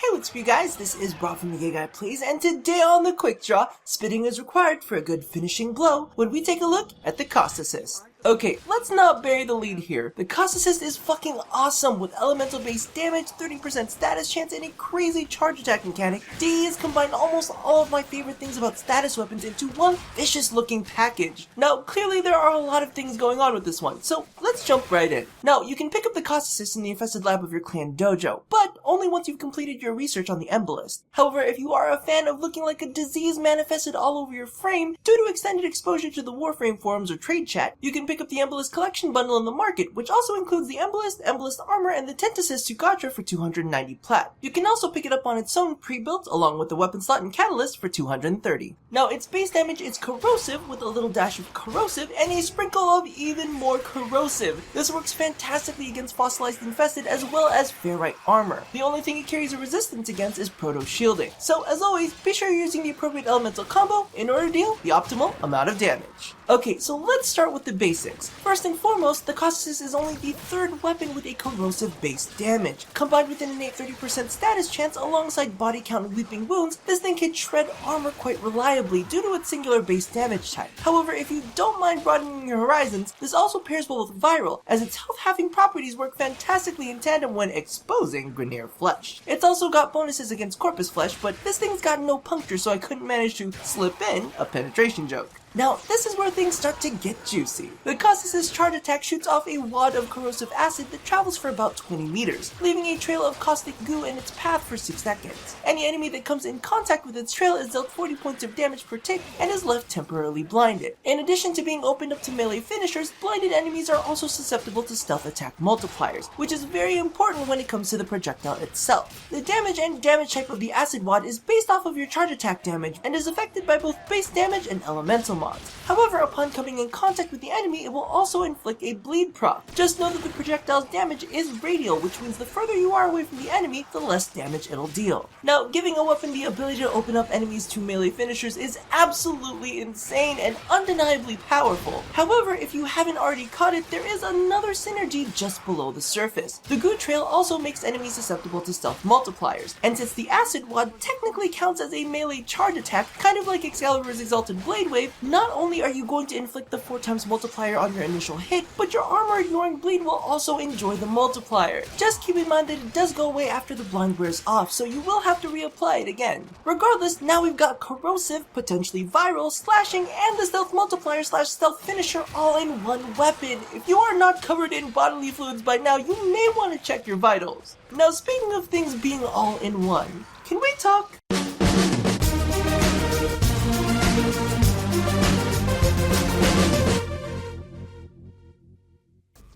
Hey, what's up you guys, this is Rob from the Gay Guy Plays, and today on the Quick Draw, spitting is required for a good finishing blow when we take a look at the Caustacyst. Okay, let's not bury the lead here. The Caustacyst is fucking awesome with elemental based damage, 30% status chance, and a crazy charge attack mechanic. D has combined almost all of my favorite things about status weapons into one vicious looking package. Now, clearly there are a lot of things going on with this one, so let's jump right in. Now, you can pick up the Caustacyst in the infested lab of your clan dojo, but only once you've completed your research on the embolist. However, if you are a fan of looking like a disease manifested all over your frame due to extended exposure to the Warframe forums or trade chat, you can pick up the embolist collection bundle in the market, which also includes the embolist armor, and the Cist for 290 plat. You can also pick it up on its own pre-built along with the weapon slot and catalyst for 230. Now, its base damage is corrosive with a little dash of corrosive and a sprinkle of even more corrosive. This works fantastically against fossilized infested as well as ferrite armor. The only thing it carries a resistance against is proto shielding. So as always, be sure you're using the appropriate elemental combo in order to deal the optimal amount of damage. Okay, so let's start with the basics. First and foremost, the Caustacyst is only the third weapon with a corrosive base damage. Combined with an innate 30% status chance alongside body count and leaping wounds, this thing can shred armor quite reliably due to its singular base damage type. However, if you don't mind broadening your horizons, this also pairs well with Viral, as its health-halving properties work fantastically in tandem when exposing Grineer flesh. It's also got bonuses against Corpus flesh, but this thing's got no puncture, so I couldn't manage to slip in a penetration joke. Now, this is where things start to get juicy. The Causticyst's charge attack shoots off a wad of corrosive acid that travels for about 20 meters, leaving a trail of caustic goo in its path for 6 seconds. Any enemy that comes in contact with its trail is dealt 40 points of damage per tick and is left temporarily blinded. In addition to being opened up to melee finishers, blinded enemies are also susceptible to stealth attack multipliers, which is very important when it comes to the projectile itself. The damage and damage type of the acid wad is based off of your charge attack damage and is affected by both base damage and elemental mods. However, upon coming in contact with the enemy, it will also inflict a bleed proc. Just know that the projectile's damage is radial, which means the further you are away from the enemy, the less damage it'll deal. Now, giving a weapon the ability to open up enemies to melee finishers is absolutely insane and undeniably powerful. However, if you haven't already caught it, there is another synergy just below the surface. The goo trail also makes enemies susceptible to stealth multipliers, and since the acid wad technically counts as a melee charge attack, kind of like Excalibur's Exalted Blade Wave, not only are you going to inflict the 4 times multiplier on your initial hit, but your armor ignoring bleed will also enjoy the multiplier. Just keep in mind that it does go away after the blind wears off, so you will have to reapply it again. Regardless, now we've got corrosive, potentially viral, slashing, and the stealth multiplier / stealth finisher all in one weapon. If you are not covered in bodily fluids by now, you may want to check your vitals. Now, speaking of things being all in one, can we talk?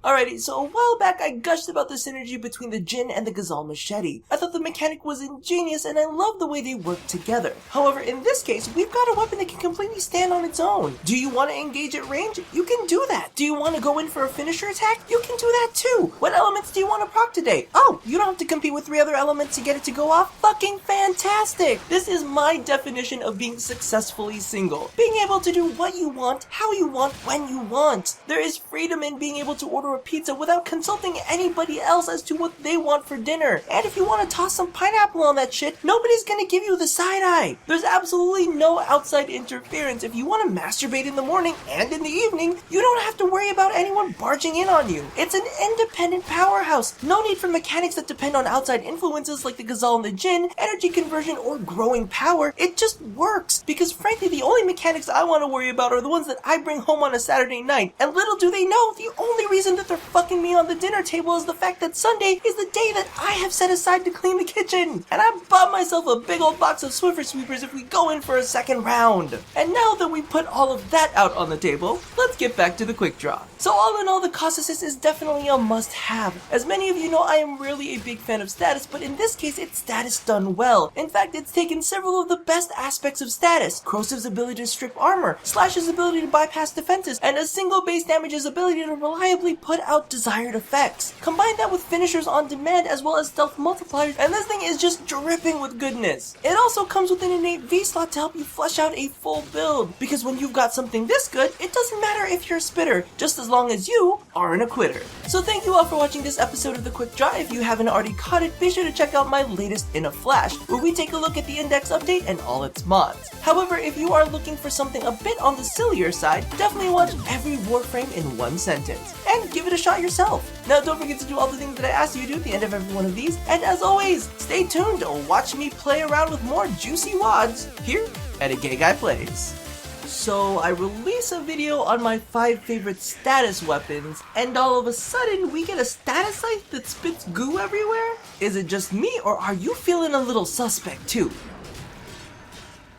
Alrighty, so a while back I gushed about the synergy between the Jin and the Ghazal machete. I thought the mechanic was ingenious and I love the way they work together. However, in this case, we've got a weapon that can completely stand on its own. Do you want to engage at range? You can do that. Do you want to go in for a finisher attack? You can do that too. What elements do you want to proc today? Oh, you don't have to compete with 3 other elements to get it to go off? Fucking fantastic! This is my definition of being successfully single. Being able to do what you want, how you want, when you want. There is freedom in being able to order a pizza without consulting anybody else as to what they want for dinner. And if you want to toss some pineapple on that shit, nobody's gonna give you the side eye. There's absolutely no outside interference. If you want to masturbate in the morning and in the evening, you don't have to worry about anyone barging in on you. It's an independent powerhouse. No need for mechanics that depend on outside influences like the Ghazal and the Jin, energy conversion, or growing power. It just works. Because frankly, the only mechanics I want to worry about are the ones that I bring home on a Saturday night. And little do they know, the only reason that they're fucking me on the dinner table is the fact that Sunday is the day that I have set aside to clean the kitchen. And I bought myself a big old box of Swiffer Sweepers if we go in for a second round. And now that we put all of that out on the table, let's get back to the quick draw. So all in all, the Caustacyst is definitely a must-have. As many of you know, I am really a big fan of status, but in this case, it's status done well. In fact, it's taken several of the best aspects of status. Corrosive's ability to strip armor, Slash's ability to bypass defenses, and a single base damage's ability to reliably put put out desired effects. Combine that with finishers on demand as well as stealth multipliers, and this thing is just dripping with goodness. It also comes with an innate V-slot to help you flesh out a full build, because when you've got something this good, it doesn't matter if you're a spitter, just as long as you aren't a quitter. So thank you all for watching this episode of The Quick Draw. If you haven't already caught it, be sure to check out my latest In a Flash, where we take a look at the index update and all its mods. However, if you are looking for something a bit on the sillier side, definitely watch every Warframe in one sentence, and give it a shot yourself. Now don't forget to do all the things that I asked you to do at the end of every one of these, and as always, stay tuned to watch me play around with more juicy wads here at A Gay Guy Plays. So I release a video on my 5 favorite status weapons, and all of a sudden we get a Caustacyst that spits goo everywhere? Is it just me, or are you feeling a little suspect too?